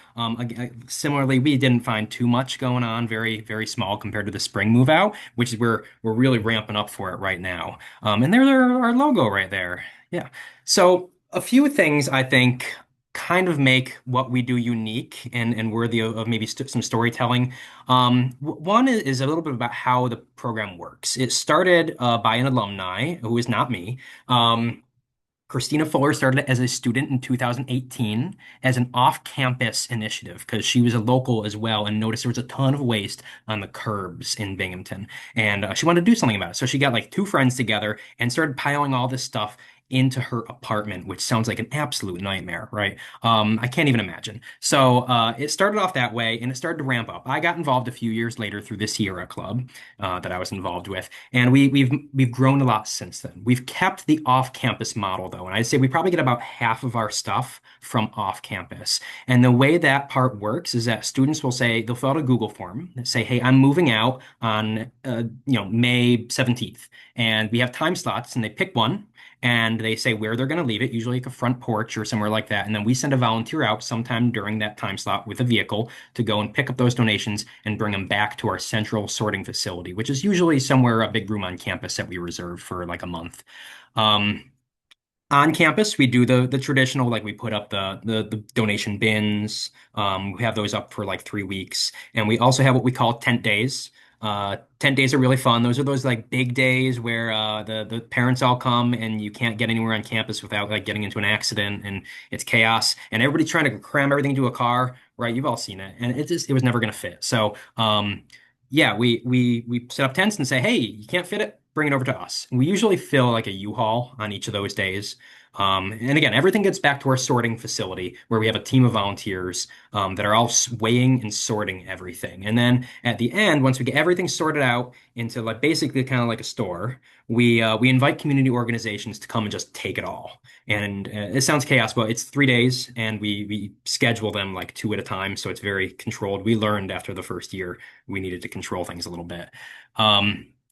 Similarly, we didn't find too much going on, very, very small compared to the spring move out, which is where we're really ramping up for it right now. And there's our logo right there. Yeah. So a few things I think kind of make what we do unique and worthy of maybe some storytelling. One is a little bit about how the program works. It started by an alumni who is not me. Christina Fuller started as a student in 2018 as an off-campus initiative because she was a local as well and noticed there was a ton of waste on the curbs in Binghamton. And she wanted to do something about it. So she got like two friends together and started piling all this stuff into her apartment, which sounds like an absolute nightmare, right? I can't even imagine. So it started off that way and it started to ramp up. I got involved a few years later through the Sierra Club that I was involved with. And we've grown a lot since then. We've kept the off-campus model though, and I'd say we probably get about half of our stuff from off-campus. And the way that part works is that students will say they'll fill out a Google form that say, "Hey, I'm moving out on May 17th," and we have time slots, and they pick one. And they say where they're going to leave it, usually like a front porch or somewhere like that. And then we send a volunteer out sometime during that time slot with a vehicle to go and pick up those donations and bring them back to our central sorting facility, which is usually somewhere a big room on campus that we reserve for like a month. Um, on campus, we do the traditional, like we put up the donation bins. We have those up for like 3 weeks. And we also have what we call tent days. Tent days are really fun. Those are those like big days where the parents all come and you can't get anywhere on campus without like getting into an accident and it's chaos and everybody's trying to cram everything into a car, right? You've all seen it, and it was never going to fit. So yeah, we set up tents and say, hey, you can't fit it, bring it over to us. And we usually fill like a U-Haul on each of those days. And again, everything gets back to our sorting facility where we have a team of volunteers that are all weighing and sorting everything. And then at the end, once we get everything sorted out into like basically kind of like a store, we invite community organizations to come and just take it all. And it sounds chaos, but it's 3 days, and we schedule them like two at a time, so it's very controlled. We learned after the first year we needed to control things a little bit.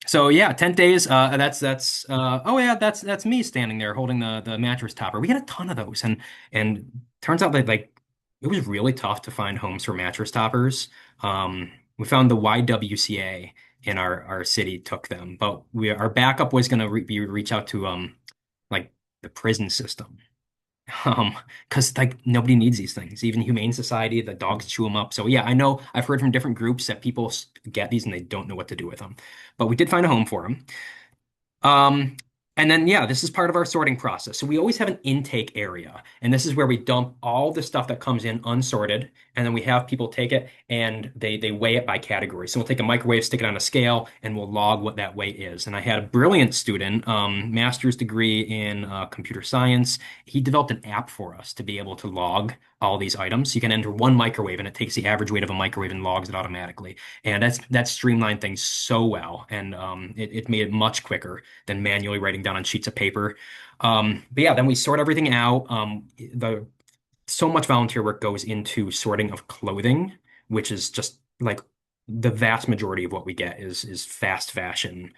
So yeah, tent days. That's oh yeah, that's me standing there holding the mattress topper. We had a ton of those, and turns out that like it was really tough to find homes for mattress toppers. We found the YWCA in our city took them, but our backup was going to be reach out to like the prison system. Because like nobody needs these things. Even Humane Society, the dogs chew them up. So yeah, I know I've heard from different groups that people get these and they don't know what to do with them. But we did find a home for them. Um, and then, yeah, this is part of our sorting process. So we always have an intake area, and this is where we dump all the stuff that comes in unsorted, and then we have people take it and they weigh it by category. So we'll take a microwave, stick it on a scale, and we'll log what that weight is. And I had a brilliant student, master's degree in computer science. He developed an app for us to be able to log all these items. You can enter one microwave, and it takes the average weight of a microwave and logs it automatically. And that's streamlined things so well, and it made it much quicker than manually writing down on sheets of paper. But yeah, then we sort everything out. So much volunteer work goes into sorting of clothing, which is just like the vast majority of what we get is fast fashion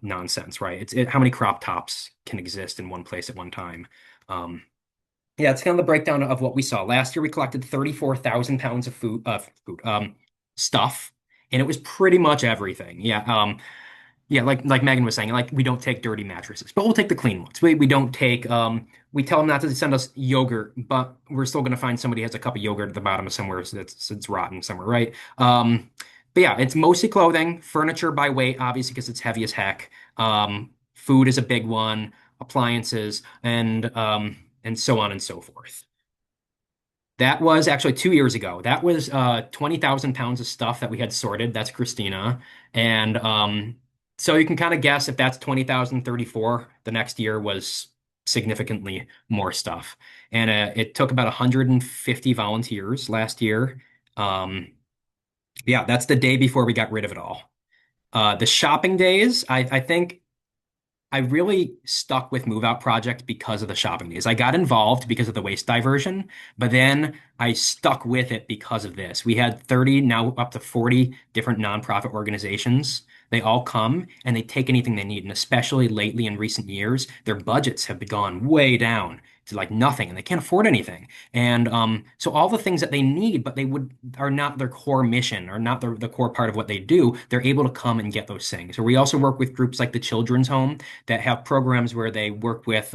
nonsense, right? How many crop tops can exist in one place at one time. Yeah, it's kind of the breakdown of what we saw. Last year, we collected 34,000 pounds of stuff, and it was pretty much everything. Yeah, like Megan was saying, like we don't take dirty mattresses, but we'll take the clean ones. We don't take we tell them not to send us yogurt, but we're still going to find somebody who has a cup of yogurt at the bottom of somewhere, so it's rotten somewhere, right? But yeah, it's mostly clothing, furniture by weight, obviously, because it's heavy as heck. Food is a big one, appliances, and so on and so forth. That was actually 2 years ago. That was 20,000 pounds of stuff that we had sorted. That's Christina. And so you can kind of guess if that's 20,034, the next year was significantly more stuff. And it took about 150 volunteers last year. Um, yeah, that's the day before we got rid of it all. The shopping days, I think I really stuck with Move Out Project because of the shopping days. I got involved because of the waste diversion, but then I stuck with it because of this. We had 30, now up to 40 different nonprofit organizations. They all come and they take anything they need. And especially lately in recent years, their budgets have gone way down to like nothing and they can't afford anything. And so all the things that they need, but they would are not their core mission or not the core part of what they do, they're able to come and get those things. Or we also work with groups like the Children's Home that have programs where they work with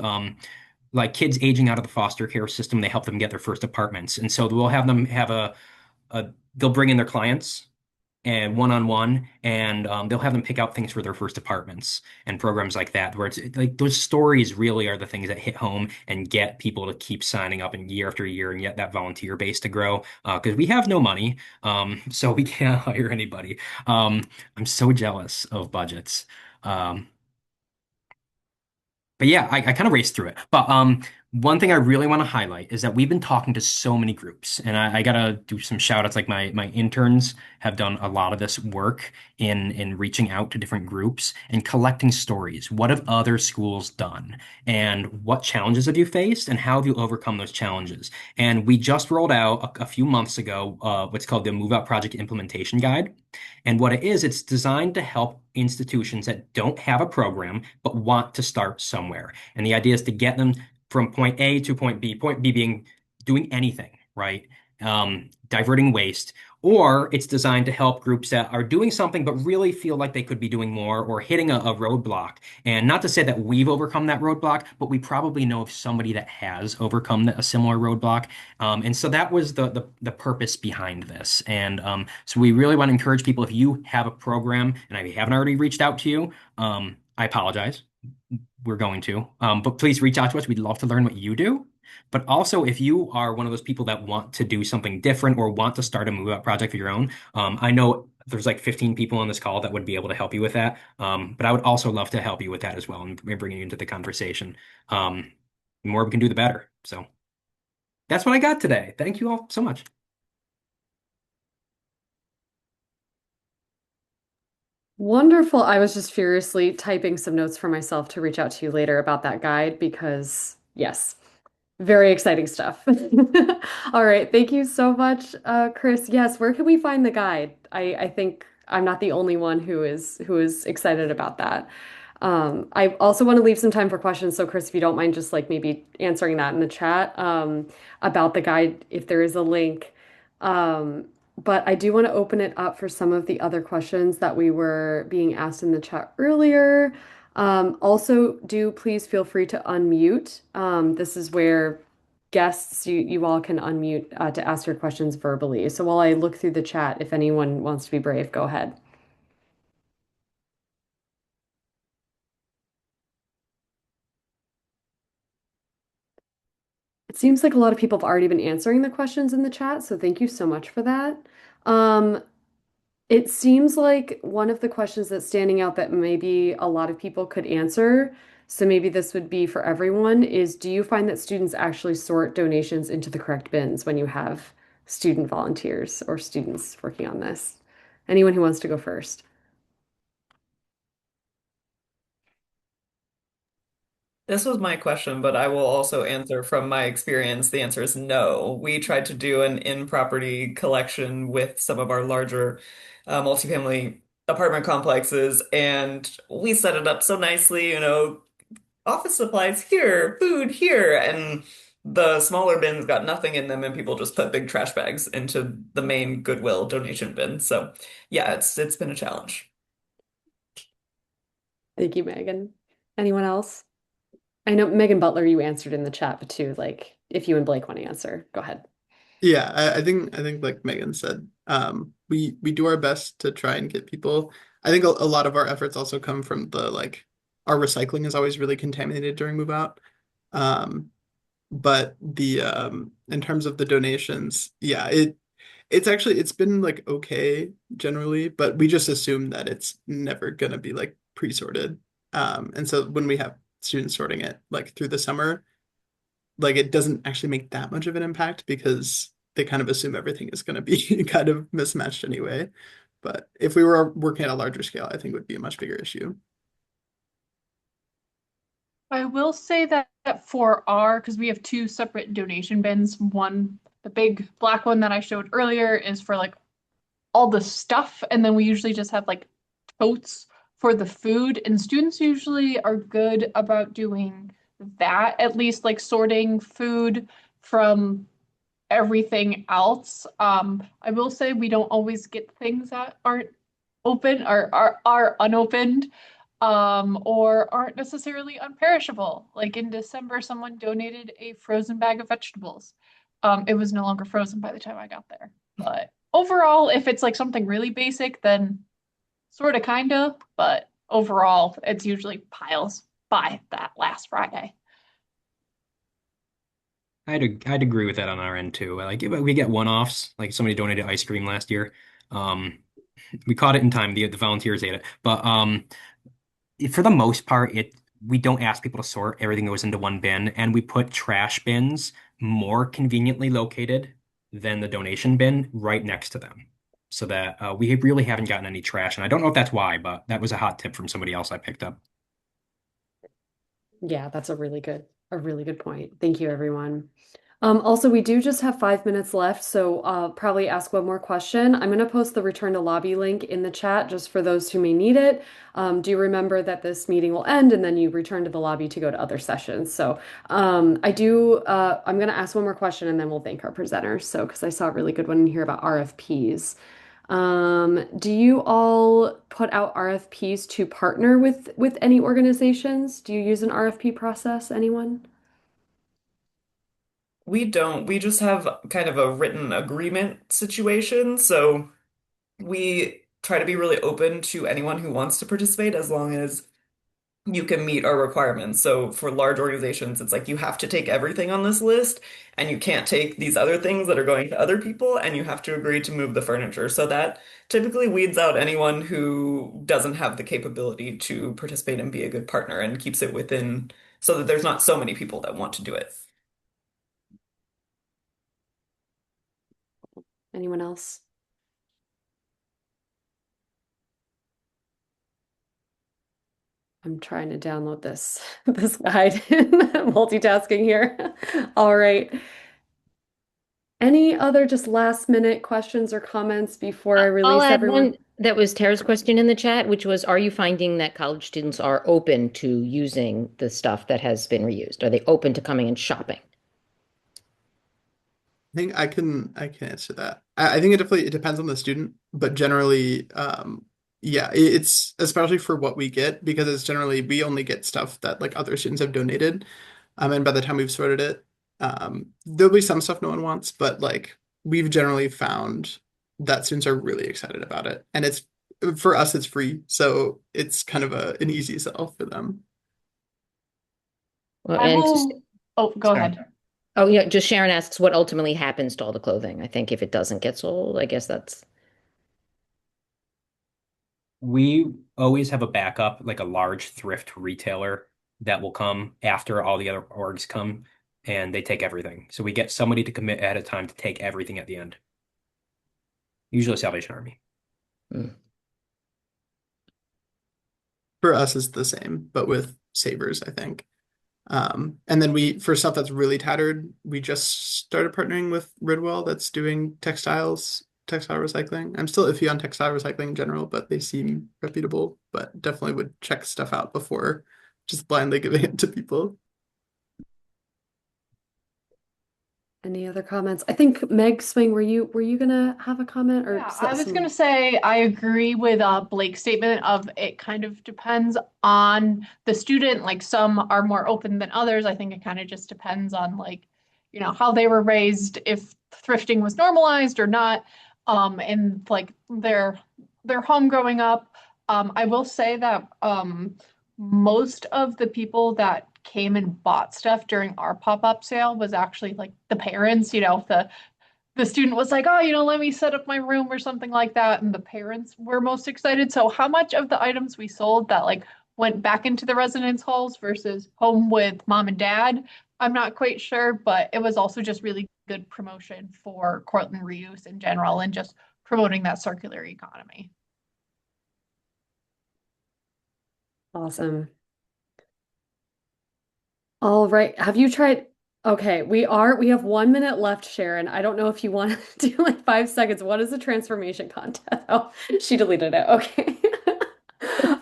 like kids aging out of the foster care system. They help them get their first apartments. And so we'll have them have a they'll bring in their clients and one-on-one and they'll have them pick out things for their first apartments and programs like that where it's like those stories really are the things that hit home and get people to keep signing up and year after year and get that volunteer base to grow because we have no money so we can't hire anybody. I'm so jealous of budgets. um, but yeah, I kind of raced through it. But one thing I really want to highlight is that we've been talking to so many groups, and I gotta do some shout outs. Like my interns have done a lot of this work in reaching out to different groups and collecting stories. What have other schools done, and what challenges have you faced, and how have you overcome those challenges? And we just rolled out a few months ago what's called the Move Out Project Implementation Guide. And what it is, it's designed to help institutions that don't have a program but want to start somewhere. And the idea is to get them from point A to point B being doing anything, right? Diverting waste. Or it's designed to help groups that are doing something but really feel like they could be doing more or hitting a roadblock. And not to say that we've overcome that roadblock, but we probably know of somebody that has overcome a similar roadblock. And so that was the purpose behind this. And so we really want to encourage people if you have a program and I haven't already reached out to you, I apologize. We're going to. But please reach out to us. We'd love to learn what you do. But also, if you are one of those people that want to do something different or want to start a move out project of your own, I know there's like 15 people on this call that would be able to help you with that. But I would also love to help you with that as well and bring you into the conversation. The more we can do, the better. So that's what I got today. Thank you all so much. Wonderful. I was just furiously typing some notes for myself to reach out to you later about that guide because, yes, very exciting stuff. All right. Thank you so much, Chris. Yes, where can we find the guide? I think I'm not the only one who is excited about that. I also want to leave some time for questions. So, Chris, if you don't mind just like maybe answering that in the chat about the guide, if there is a link. Um, but I do want to open it up for some of the other questions that we were being asked in the chat earlier. Also, do please feel free to unmute. This is where guests, you all can unmute to ask your questions verbally. So while I look through the chat, if anyone wants to be brave, go ahead. It seems like a lot of people have already been answering the questions in the chat, so thank you so much for that. Um, it seems like one of the questions that's standing out that maybe a lot of people could answer, so maybe this would be for everyone, is do you find that students actually sort donations into the correct bins when you have student volunteers or students working on this? Anyone who wants to go first? This was my question, but I will also answer from my experience. The answer is no. We tried to do an in-property collection with some of our larger multifamily apartment complexes, and we set it up so nicely, office supplies here, food here, and the smaller bins got nothing in them, and people just put big trash bags into the main Goodwill donation bin. So yeah, it's been a challenge. Thank you, Megan. Anyone else? I know Megan Butler, you answered in the chat, but too, like if you and Blake want to answer, go ahead. Yeah, I think like Megan said, We do our best to try and get people. I think a lot of our efforts also come from the like our recycling is always really contaminated during move out. Um, but the in terms of the donations, yeah, it's actually it's been like okay generally, but we just assume that it's never gonna be like pre-sorted. And so when we have students sorting it like through the summer, like it doesn't actually make that much of an impact because they kind of assume everything is going to be kind of mismatched anyway. But if we were working at a larger scale, I think it would be a much bigger issue. I will say that for our, because we have two separate donation bins. One, the big black one that I showed earlier, is for like all the stuff, and then we usually just have like totes for the food. And students usually are good about doing that, at least like sorting food from everything else. I will say we don't always get things that aren't open or are unopened, or aren't necessarily unperishable. Like in December, someone donated a frozen bag of vegetables. It was no longer frozen by the time I got there. But overall, if it's like something really basic, then sort of kind of, but overall, it's usually piles by that last Friday. I'd agree with that on our end too. Like we get one-offs, like somebody donated ice cream last year. Um, we caught it in time. The volunteers ate it, but for the most part, it we don't ask people to sort. Everything goes into one bin, and we put trash bins more conveniently located than the donation bin right next to them, so that we really haven't gotten any trash. And I don't know if that's why, but that was a hot tip from somebody else I picked up. Yeah, that's a really good point. Thank you, everyone. Also, we do just have 5 minutes left, so probably ask one more question. I'm going to post the return to lobby link in the chat just for those who may need it. Do remember that this meeting will end and then you return to the lobby to go to other sessions. So I'm going to ask one more question and then we'll thank our presenters. So, because I saw a really good one in here about RFPs. Do you all put out RFPs to partner with any organizations? Do you use an RFP process, anyone? We don't. We just have kind of a written agreement situation. So we try to be really open to anyone who wants to participate as long as you can meet our requirements. So for large organizations, it's like you have to take everything on this list and you can't take these other things that are going to other people and you have to agree to move the furniture. So that typically weeds out anyone who doesn't have the capability to participate and be a good partner and keeps it within so that there's not so many people that want to do it. Anyone else? I'm trying to download this this guide, multitasking here. All right. Any other just last minute questions or comments before I I'll release add everyone? one that was Tara's question in the chat, which was, are you finding that college students are open to using the stuff that has been reused? Are they open to coming and shopping? I think I can answer that. I think it depends on the student, but generally, yeah, it's especially for what we get because it's generally we only get stuff that like other students have donated. And by the time we've sorted it, there'll be some stuff no one wants, but like we've generally found that students are really excited about it, and it's for us it's free, so it's kind of an easy sell for them. Well, I and will, oh, go Sorry. ahead. oh yeah, just Sharon asks what ultimately happens to all the clothing. I think if it doesn't get sold, I guess that's We always have a backup, like a large thrift retailer that will come after all the other orgs come and they take everything. So we get somebody to commit ahead of time to take everything at the end. Usually Salvation Army. mm. For us, it's the same, but with savers, I think. And then for stuff that's really tattered, we just started partnering with Ridwell that's doing textile recycling. I'm still iffy on textile recycling in general, but they seem reputable, but definitely would check stuff out before just blindly giving it to people. Any other comments? I think Meg Swing, were you gonna have a comment or Yeah, I was some? gonna say I agree with Blake's statement of it kind of depends on the student. Like some are more open than others. I think it kind of just depends on like, how they were raised, if thrifting was normalized or not. and like their home growing up. I will say that most of the people that came and bought stuff during our pop-up sale was actually like the parents, the student was like, oh, let me set up my room or something like that. And the parents were most excited. So how much of the items we sold that like went back into the residence halls versus home with mom and dad, I'm not quite sure, but it was also just really good promotion for Cortland reuse in general and just promoting that circular economy. Awesome. All right. Have you tried? Okay, we have 1 minute left, Sharon. I don't know if you want to do like 5 seconds. What is the transformation contest? Oh, she deleted it. Okay.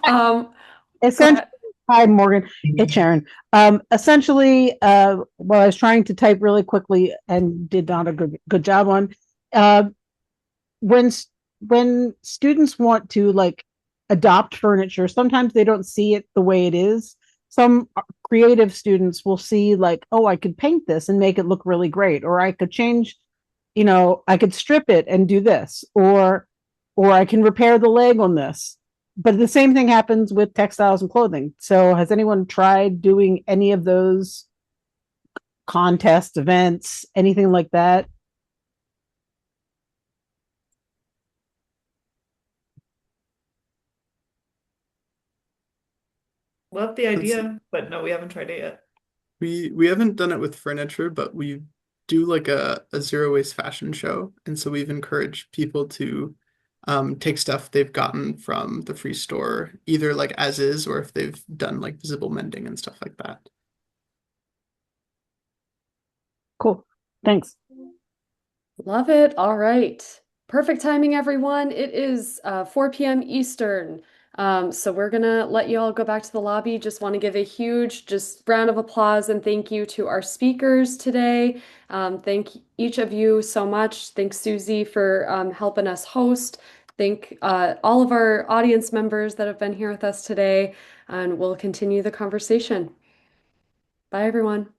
Go Essentially, ahead. hi Morgan, it's Sharon. Essentially, what I was trying to type really quickly and did not a good job on, uh, when when students want to like adopt furniture, sometimes they don't see it the way it is. Some creative students will see like, oh, I could paint this and make it look really great, or I could change, I could strip it and do this, or I can repair the leg on this. But the same thing happens with textiles and clothing. So has anyone tried doing any of those contests, events, anything like that? Love the Let's idea, but no, we haven't tried it yet. we haven't done it with furniture, but we do like a zero waste fashion show, and so we've encouraged people to take stuff they've gotten from the free store, either like as is, or if they've done like visible mending and stuff like that. Cool. Thanks. Love it. All right. Perfect timing, everyone. It is 4 p.m. Eastern. So we're gonna let you all go back to the lobby. Just want to give a huge just round of applause and thank you to our speakers today. Thank each of you so much. Thanks, Susie, for helping us host. Thank all of our audience members that have been here with us today, and we'll continue the conversation. Bye, everyone.